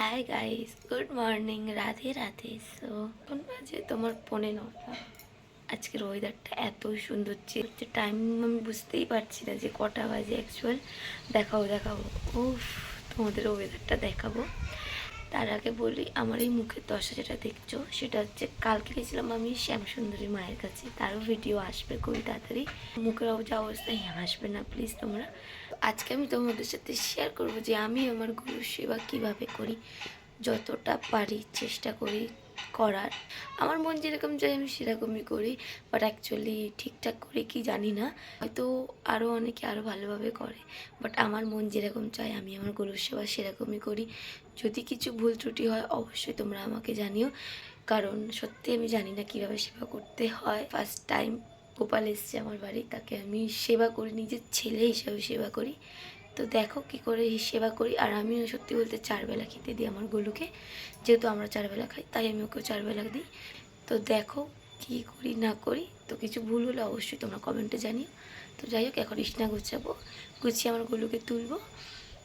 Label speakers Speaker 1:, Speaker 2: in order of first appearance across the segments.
Speaker 1: Hi guys, good morning, Radhe Radhe. So কোন বাজে তোমার 9:15। আজকের ওয়েদারটা এত সুন্দর হচ্ছে, টাইম আমি বুঝতেই পারছি না যে কটা বাজে অ্যাকচুয়াল। দেখাবো উফ, তোমাদের ওয়েদারটা দেখাবো। তার আগে বলি, আমার এই মুখের দশা যেটা দেখছো সেটা হচ্ছে কালকে গেছিলাম আমি শ্যামসুন্দরী মায়ের কাছে, তারও ভিডিও আসবে খুবই তাড়াতাড়ি। মুখের যা অবস্থায় আসবে না প্লিজ তোমরা। আজকে আমি তোমাদের সাথে শেয়ার করব যে আমি আমার গুরুর সেবা কীভাবে করি, যতটা পারি চেষ্টা করি করার। আমার মন যেরকম চাই আমি সেরকমই করি, বাট অ্যাকচুয়ালি ঠিকঠাক করে কি জানি না, হয়তো আরও অনেকে আরও ভালোভাবে করে, বাট আমার মন যেরকম চায় আমি আমার গুরুর সেবা সেরকমই করি। যদি কিছু ভুল ত্রুটি হয় অবশ্যই তোমরা আমাকে জানিও, কারণ সত্যি আমি জানি না কীভাবে সেবা করতে হয়। ফার্স্ট টাইম গোপাল এসছে আমার বাড়ি, তাকে আমি সেবা করি, নিজের ছেলে হিসাবে সেবা করি। তো দেখো কি করে সেবা করি। আর আমিও সত্যি বলতে 4 বেলা খেতে দিই আমার গোলুকে, যেহেতু আমরা 4 বেলা খাই তাই আমি ওকেও 4 বেলা দিই। তো দেখো কি করি না করি, তো কিছু ভুল হলে অবশ্যই তোমরা কমেন্টে জানিও। তো যাই হোক, এখন বিছানা গুছিয়ে আমার গোলুকে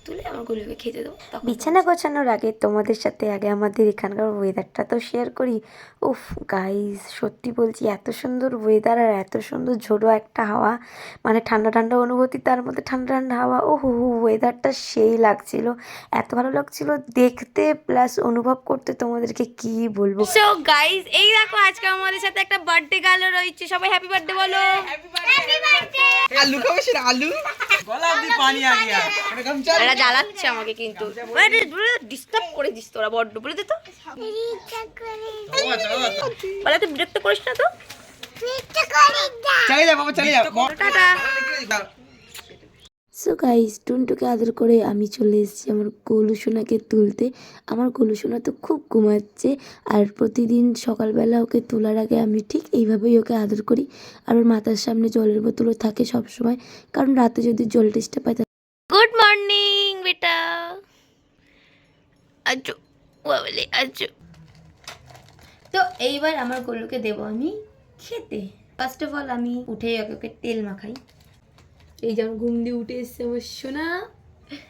Speaker 1: তুলে আমার গোলুকে খেতে দেবো। বিছানা গোছানোর আগে তোমাদের সাথে আগে আমাদের এখানকার ওয়েদারটা তো শেয়ার করি। উফ গাইস, সত্যি বলছি এত সুন্দর ওয়েদার আর এত সুন্দর ঝোড়ো একটা হাওয়া, মানে ঠান্ডা ঠান্ডা অনুভূতি, তার মধ্যে ঠান্ডা ঠান্ডা হাওয়া। ও হো, ওয়েদারটা সেই লাগছিল, এত ভালো লাগছিল দেখতে প্লাস অনুভব করতে, তোমাদেরকে কি বলবো। সো গাইস, এই দেখো আজকে আমাদের সাথে একটা বার্থডে গার্ল রয়েছে, সবাই হ্যাপি বার্থডে বলো।
Speaker 2: आलू का बस आलू गला दी पानी आ गया एकदम चल
Speaker 1: এরা জ্বালাচ্ছে আমাকে, কিন্তু ডিস্টার্ব করে দিস তোরা বড্ড, বলে দে তো বলে, তুই বিরক্ত করিস না তো।
Speaker 2: चले जा बाबा चले जा
Speaker 1: টাটা। সো গাইস, টুনটুকে আদর করে আমি চলে এসেছি আমার গোলু সোনাকে তুলতে। আমার গোলু সোনা তো খুব ঘুমাচ্ছে, আর প্রতিদিন সকালবেলা ওকে তোলার আগে আমি ঠিক এইভাবেই ওকে আদর করি। আর ওর মাথার সামনে জলের বোতলও থাকে সব সময়, কারণ রাতে যদি জল টেস্টটা পাই। গুড মর্নিং বেটা, আজু বলে আজু। তো এইবার আমার গোলুকে দেবো আমি খেতে। ফার্স্ট অফ অল আমি উঠে ওকে তেল মাখাই। এই যেমন ঘুম দিয়ে উঠে এসছে আমার সোনা,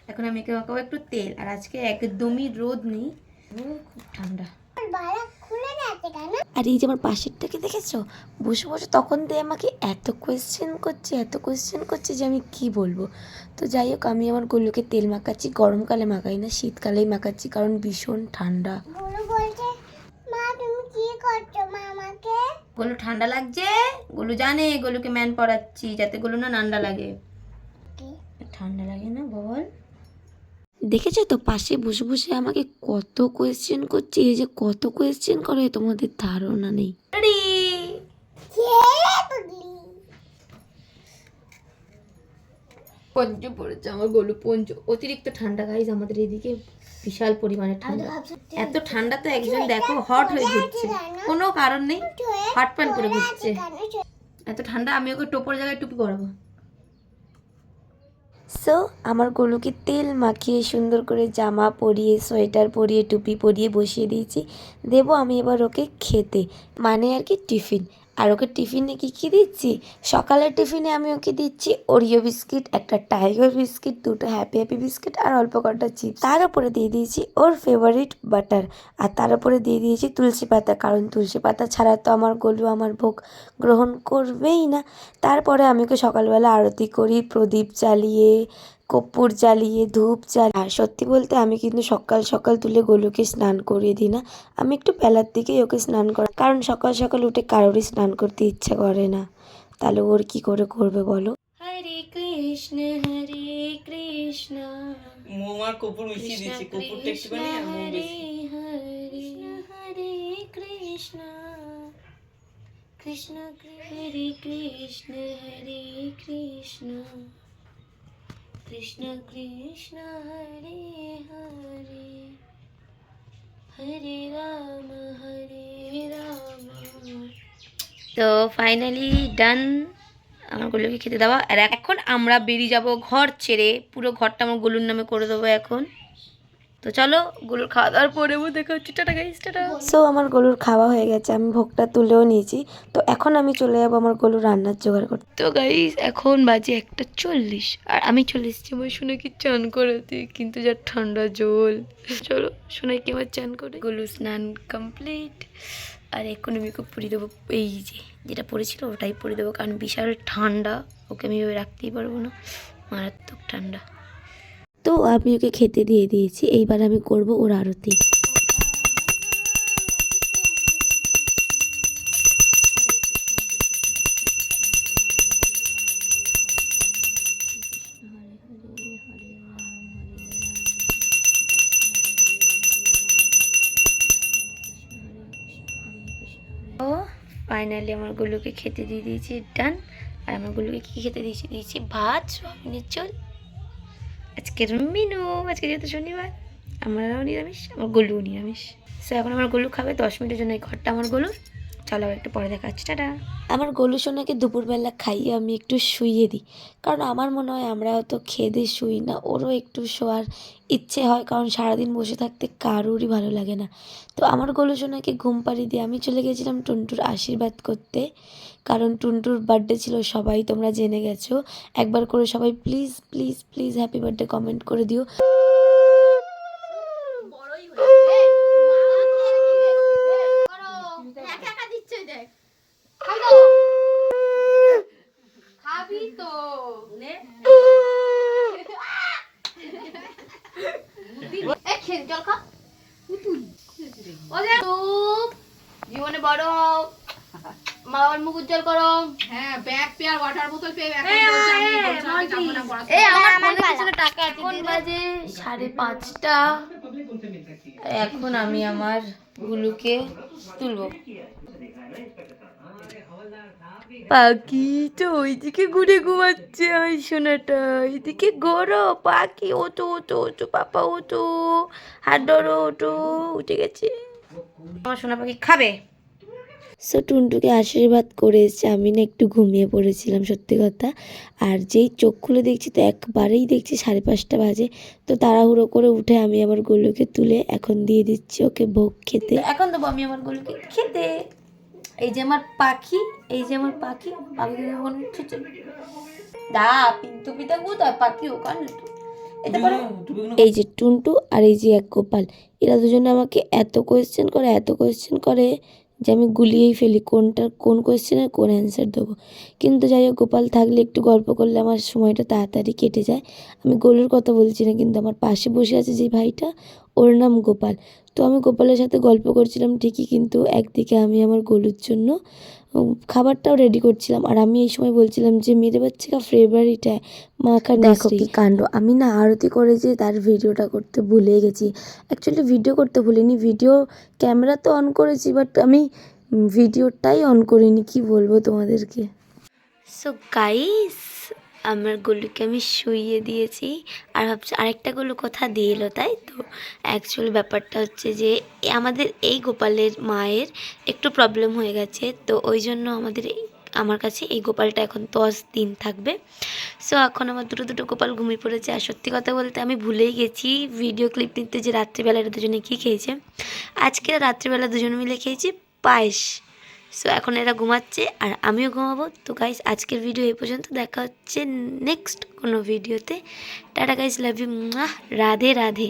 Speaker 1: এখন আমি একে মাখাবো একটু তেল। আর আজকে একদমই রোদ নেই, খুব ঠান্ডা। আর এই যে আমার পাশেরটাকে দেখেছো, বসে বসে তখন দিয়ে আমাকে এত কোয়েশ্চেন করছে যে আমি কি বলবো। তো যাই হোক, আমি আমার গোলুকে তেল মাখাচ্ছি, গরমকালে মাখাই না, শীতকালেই মাখাচ্ছি, কারণ ভীষণ ঠান্ডা। গোলু ঠান্ডা লাগছে, গোলু জানে গোলুকে ম্যান পড়াচ্ছি যাতে গোলু না ঠান্ডা লাগে। ঠান্ডা লাগে না বল। দেখেছো তো পাশে বসে বসে আমাকে কত কোয়েশ্চেন করছে, এই যে কত কোয়েশ্চেন করে তোমাদের ধারণা নেই। পঞ্চ পড়েছে আমার গোলু, পঞ্চ। অতিরিক্ত ঠান্ডা গাইজ আমাদের এদিকে, বিশাল পরিমাণে ঠান্ডা। এত ঠান্ডা তো একজন দেখো হট হয়ে ঘুরছে, কোনো কারণ নেই, হট প্যান্ট পরে ঘুরছে। এত ঠান্ডা, আমি ওকে টোপর জায়গায় টুপি পরাবো। সো আমার গোলুকে তেল মাখিয়ে সুন্দর করে জামা পরিয়ে, সোয়েটার পরিয়ে, টুপি পরিয়ে বসিয়ে দিয়েছি। দেবো আমি এবার ওকে খেতে, মানে আর কি টিফিন। আর ওকে টিফিনে কী দিচ্ছি, সকালের টিফিনে আমি ওকে দিচ্ছি ওরিও বিস্কিট, একটা টাইগার বিস্কিট, দুটো হ্যাপি হ্যাপি বিস্কিট আর অল্প কটা চিপস। তার উপরে দিয়ে দিয়েছি ওর ফেভারিট বাটার, আর তার উপরে দিয়ে দিয়েছি তুলসী পাতা, কারণ তুলসী পাতা ছাড়া তো আমার গোলু আমার ভোগ গ্রহণ করবেই না। তারপরে আমি ওকে সকালবেলা আরতি করি, প্রদীপ জ্বালিয়ে, কর্পূর জ্বালিয়ে, ধূপ জ্বালিয়ে। আর সত্যি বলতে আমি কিন্তু সকাল সকাল তুলে গোলুকে স্নান করিয়ে দিই না, আমি একটু বেলার দিকেই ওকে স্নান করা, কারণ সকাল সকাল উঠে কারোরই স্নান করতে ইচ্ছা করে না, তাহলে ওর কি করে করবে বলো। হরে কৃষ্ণ
Speaker 2: মোমার কপুর মিশিয়ে দিয়েছি কপুরটা একটুখানি আর মোম বেশি
Speaker 1: হরে কৃষ্ণ কৃষ্ণ হরে কৃষ্ণ কৃষ্ণ কৃষ্ণ হরে হরে হরে রাম। তো ফাইনালি ডান, আমার গোলুকে খেতে দেওয়া। আর এখন আমরা বেরিয়ে যাব ঘর ছেড়ে, পুরো ঘরটা আমার গোলুর নামে করে দেবো এখন। তো চলো গরুর খাওয়া দাওয়ার পরে দেখা হচ্ছে, টাটা গাইস, টাটা। সো আমার গরুর খাওয়া হয়ে গেছে, আমি ভোগটা তুলেও নিয়েছি। তো এখন আমি চলে যাবো আমার গরুর রান্নার জোগাড় করতে। তো গাইস এখন বাজে 1:40 আর আমি চলে এসেছি আমার সোনাকে চান করাতে, কিন্তু যা ঠান্ডা জল। চলো সোনাকে আমার চান করে গরু স্নান কমপ্লিট। আর এখন আমি ওকে পরিয়ে দেবো, এই যে যেটা পরেছিল ওটাই পরিয়ে দেবো, কারণ বিশাল ঠান্ডা, ওকে আমি ওই রাখতেই পারবো না, মারাত্মক ঠান্ডা। তো আমি ওকে খেতে দিয়ে দিয়েছি, এইবার আমি করব ওর আরতি। ও ফাইনালি আমার গুলোকে খেতে দিয়ে দিয়েছি, ডান। আর আমার গুলোকে কী খেতে দিয়েছি ভাত, সয়াবিনের ঝোল। আজকের মেনু, আজকে যেহেতু শনিবার, আমরাও নিরামিষ, আমার গলুও নিরামিষ। সো এখন আমার গলু খাবে 10 মিনিটের জন্য, এই ঘরটা আমার গলুর। চলো একটু পরে দেখা হচ্ছে, টাটা। আমার গলু সোনাকে দুপুরবেলা খাইয়ে আমি একটু শুইয়ে দিই, কারণ আমার মনে হয় আমরা হয়তো খেয়ে দিয়ে শুই না, ওরও একটু শোয়ার ইচ্ছে হয়, কারণ সারাদিন বসে থাকতে কারোরই ভালো লাগে না। তো আমার গলু সোনাকে ঘুম পাড়িয়ে দিয়ে আমি চলে গেছিলাম টুনটুর আশীর্বাদ করতে, কারণ টুনটুর বার্থডে ছিল, সবাই তোমরা জেনে গেছো। একবার করে সবাই please please please happy birthday comment করে দিও। জীবনে বড় হও, মা বাবার মুখ উজ্জ্বল করো।
Speaker 3: হ্যাঁ, ব্যাগ পে আর ওয়াটার বোতল পে এখন
Speaker 1: টাকা এখন বাজে 5:30। এখন আমি আমার গুলুকে তুলবো। পাখি তো ওইদিকে ঘুরে ঘুমাচ্ছে, ওই সোনাটা এদিকে গরো। পাখি ওটো ওটো ওটো, পাপা ওটো, হাত ধরো, ওটো, উঠে গেছে আমার সোনা পাখি, খাবে। সো টুনটুকে আশীর্বাদ করে এসছে, আমি না একটু ঘুমিয়ে পড়েছিলাম সত্যি কথা। আর যেই চোখ খুলে দেখছি তো একবারেই দেখছি 5:30 বাজে। তো তাড়াহুড়ো করে উঠে আমি আমার গলুকে তুলে এখন দিয়ে দিচ্ছি ওকে ভোগ খেতে। এখন দেবো আমি আমার গলুকে খেতে। এই যে আমার পাখি, এই যে আমার পাখি, পাখিকে মনে হচ্ছে দা পিন্তু পিতা কোথায়, পাখি ওখানে তো। এই যে টুনটু আর এই যে এক গোপাল, এরা দুজনে আমাকে এত কোয়েশ্চেন করে যে আমি গুলিয়েই ফেলি কোনটার কোন কোয়েশ্চেনের কোন অ্যান্সার দেবো। কিন্তু যাই হোক, গোপাল থাকলে একটু গল্প করলে আমার সময়টা তাড়াতাড়ি কেটে যায়। আমি গোলুর কথা বলছি না, কিন্তু আমার পাশে বসে আছে যে ভাইটা, ওর নাম গোপাল। তো আমি গোপালের সাথে গল্প করছিলাম ঠিকই, কিন্তু একদিকে আমি আমার গোলুর জন্য খাবারটাও রেডি করছিলাম। আর আমি এই সময় বলছিলাম যে মেরে বাচ্চাকা ফেভারিট মাখা। দেখো কি কাণ্ড, আমি না আরতি করে যে তার ভিডিওটা করতে ভুলে গেছি। অ্যাকচুয়ালি ভিডিও করতে ভুলিনি, ভিডিও ক্যামেরা তো অন করেছি, বাট আমি ভিডিওটাই অন করিনি, কি বলবো তোমাদেরকে। সো গাইস, আমার গলুকে আমি শুইয়ে দিয়েছি। আর ভাবছি আরেকটা গলু কথা দিয়ে এলো, তাই তো। অ্যাকচুয়ালি ব্যাপারটা হচ্ছে যে আমাদের এই গোপালের মায়ের একটু প্রবলেম হয়ে গেছে, তো ওই জন্য আমার কাছে এই গোপালটা এখন 10 দিন থাকবে। সো এখন আমার দুটো গোপাল ঘুমিয়ে পড়েছে। আর সত্যি কথা বলতে আমি ভুলেই গেছি ভিডিও ক্লিপ নিতে যে রাত্রিবেলা এরা দুজনে কী খেয়েছে। আজকে রাত্রিবেলা দুজন মিলে খেয়েছি পায়েস। সো এখন এরা ঘুমাচ্ছে আর আমিও ঘুমাবো। তো গাইস আজকের ভিডিও এই পর্যন্ত, দেখা হচ্ছে নেক্সট কোনো ভিডিওতে। Tata guys, love you, Radhe Radhe.